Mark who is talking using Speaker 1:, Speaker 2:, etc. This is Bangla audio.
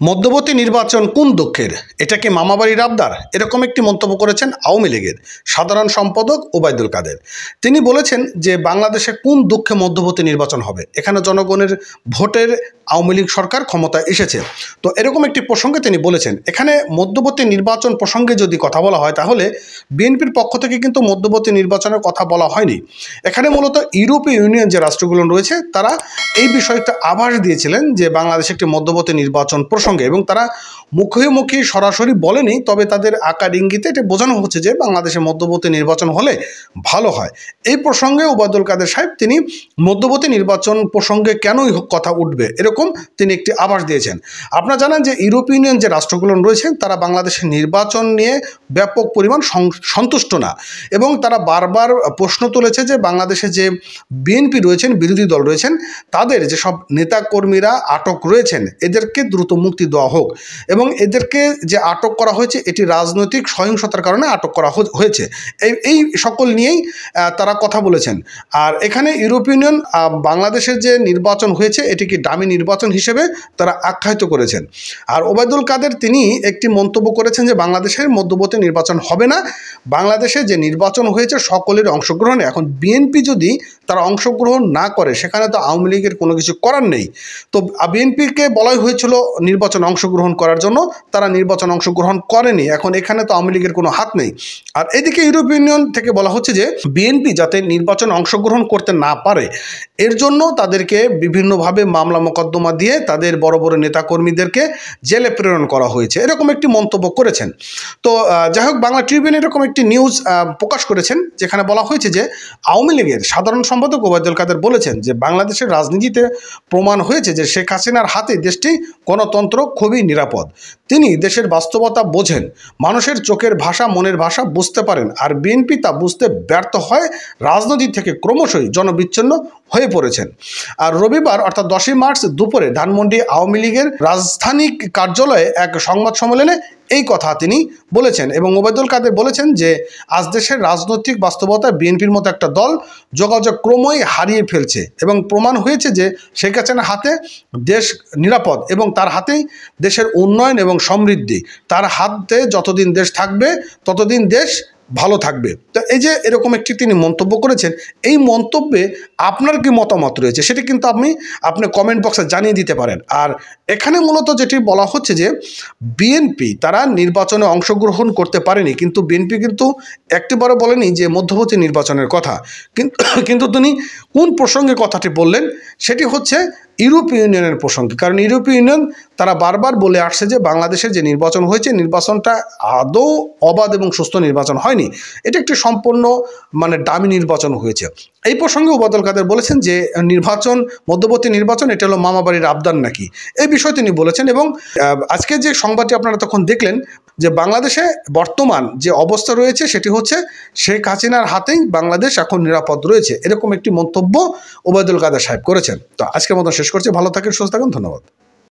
Speaker 1: মধ্যবর্তী নির্বাচন কোন দুঃখের, এটা কি মামাবাড়ির আবদার? এরকম একটি মন্তব্য করেছেন আওয়ামী লীগের সাধারণ সম্পাদক ওবায়দুল কাদের। তিনি বলেছেন যে বাংলাদেশে কোন দুঃখে মধ্যবর্তী নির্বাচন হবে, এখানে জনগণের ভোটের আওয়ামী লীগ সরকার ক্ষমতায় এসেছে। তো এরকম একটি প্রসঙ্গে তিনি বলেছেন, এখানে মধ্যবর্তী নির্বাচন প্রসঙ্গে যদি কথা বলা হয় তাহলে বিএনপির পক্ষ থেকে কিন্তু মধ্যবর্তী নির্বাচনের কথা বলা হয়নি। এখানে মূলত ইউরোপীয় ইউনিয়ন যে রাষ্ট্রগুলো রয়েছে তারা এই বিষয়টা আভাস দিয়েছিলেন যে বাংলাদেশে একটি মধ্যবর্তী নির্বাচন প্রসঙ্গে, এবং তারা মুখোমুখি সরাসরি বলেনি, তবে তাদের আকার ইঙ্গিতে এটা বোঝানো হচ্ছে যে বাংলাদেশে মধ্যবর্তী নির্বাচন হলে ভালো হয়। এই প্রসঙ্গে ওবায়দুল কাদের সাহেব তিনি মধ্যবর্তী নির্বাচন প্রসঙ্গে কেনই কথা উঠবে এরকম তিনি একটি আভাস দিয়েছেন। আপনারা জানেন যে ইউরোপীয় ইউনিয়ন যে রাষ্ট্রগুলো রয়েছে তারা বাংলাদেশের নির্বাচন নিয়ে ব্যাপক পরিমাণ সন্তুষ্ট না, এবং তারা বারবার প্রশ্ন তুলেছে যে বাংলাদেশে যে বিএনপি রয়েছেন, বিরোধী দল রয়েছেন, তাদের যেসব নেতাকর্মীরা আটক রয়েছেন এদেরকে দ্রুত মুক্তি দেওয়া হোক, এবং এদেরকে যে আটক করা হয়েছে এটি রাজনৈতিক সহিংসতার কারণে আটক করা হয়েছে, এই সকল নিয়েই তারা কথা বলেছেন। আর এখানে ইউরোপীয় ইউনিয়ন বাংলাদেশের যে নির্বাচন হয়েছে এটিকে ডামি নির্বাচন হিসেবে তারা আখ্যায়িত করেছেন। আর ওবায়দুল কাদের তিনি একটি মন্তব্য করেছেন যে বাংলাদেশের মধ্যবর্তী নির্বাচন হবে না, বাংলাদেশে যে নির্বাচন হয়েছে সকলের অংশগ্রহণে, এখন বিএনপি যদি তারা অংশগ্রহণ না করে সেখানে তো আওয়ামী লীগের কোনো কিছু করার নেই। তো বিএনপিকে বলাই হয়েছিল নির্বাচন অংশগ্রহণ করার জন্য, তারা নির্বাচন অংশগ্রহণ করেনি, এখন এখানে তো আওয়ামী লীগের কোনো হাত নেই। আর এদিকে ইউরোপীয় ইউনিয়ন থেকে বলা হচ্ছে যে বিএনপি যাতে নির্বাচন অংশগ্রহণ করতে না পারে এর জন্য তাদেরকে বিভিন্নভাবে মামলা মোকদ্দমা দিয়ে তাদের বড় বড় নেতাকর্মীদেরকে জেলে প্রেরণ করা হয়েছে, এরকম একটি মন্তব্য করেছেন। তো যাই হোক, বাংলা ট্রিবিউন এরকম একটি নিউজ প্রকাশ করেছেন যেখানে বলা হয়েছে যে আওয়ামী লীগের সাধারণ সম্পাদক ওবায়দুল কাদের বলেছেন যে বাংলাদেশের রাজনীতিতে প্রমাণ হয়েছে যে শেখ হাসিনার হাতে দেশটি গণতন্ত্র খুবই নিরাপদ। তিনি দেশের বাস্তবতা বোঝেন, মানুষের চোখের ভাষা, মনের ভাষা বুঝতে পারেন, আর বিএনপি তা বুঝতে ব্যর্থ হয় রাজনীতি থেকে ক্রমশই জনবিচ্ছিন্ন হয়ে পড়েছেন। আর রবিবার অর্থাৎ 10ই মার্চ দুপুরে ধানমন্ডি আওয়ামী লীগের রাজধানী কার্যালয়ে এক সংবাদ সম্মেলনে এই কথা তিনি বলেছেন, এবং ওবায়দুল কাদের বলেছেন যে আজ দেশের রাজনৈতিক বাস্তবতায় বিএনপির মতো একটা দল যোগাযোগ ক্রমই হারিয়ে ফেলছে, এবং প্রমাণ হয়েছে যে শেখ হাসিনার হাতে দেশ নিরাপদ, এবং তার হাতেই দেশের উন্নয়ন এবং সমৃদ্ধি, তার হাতে যতদিন দেশ থাকবে ততদিন দেশ ভালো থাকবে। তো এই যে এরকম একটি তিনি মন্তব্য করেছেন, এই মন্তব্যে আপনার কি মতামত রয়েছে সেটি কিন্তু আপনি কমেন্ট বক্সে জানিয়ে দিতে পারেন। আর এখানে মূলত যেটি বলা হচ্ছে যে বিএনপি তারা নির্বাচনে অংশগ্রহণ করতে পারেনি, কিন্তু বিএনপি কিন্তু একটিবারও বলেনি যে মধ্যবর্তী নির্বাচনের কথা। কিন্তু তিনি কোন প্রসঙ্গে কথাটি বললেন সেটি হচ্ছে ইউরোপীয় ইউনিয়নের প্রসঙ্গে, কারণ ইউরোপীয় ইউনিয়ন তারা বারবার বলে আসছে যে বাংলাদেশের যে নির্বাচন হয়েছে নির্বাচনটা আদৌ অবাধ এবং সুস্থ নির্বাচন হয়নি, এটা একটি সম্পূর্ণ ডামি নির্বাচন হয়েছে। এই প্রসঙ্গে ওবায়দুল কাদের বলেছেন যে নির্বাচন, মধ্যবর্তী নির্বাচন এটা হলো মামাবাড়ির আবদার নাকি, এই বিষয়ে তিনি বলেছেন। এবং আজকে যে সংবাদটি আপনারা তখন দেখলেন যে বাংলাদেশে বর্তমান যে অবস্থা রয়েছে সেটি হচ্ছে শেখ হাসিনার হাতেই বাংলাদেশ এখন নিরাপদ রয়েছে, এরকম একটি মন্তব্য ওবায়দুল কাদের সাহেব করেছেন। তো আজকের মতো শেষ করছি, ভালো থাকেন, সুস্থ থাকুন, ধন্যবাদ।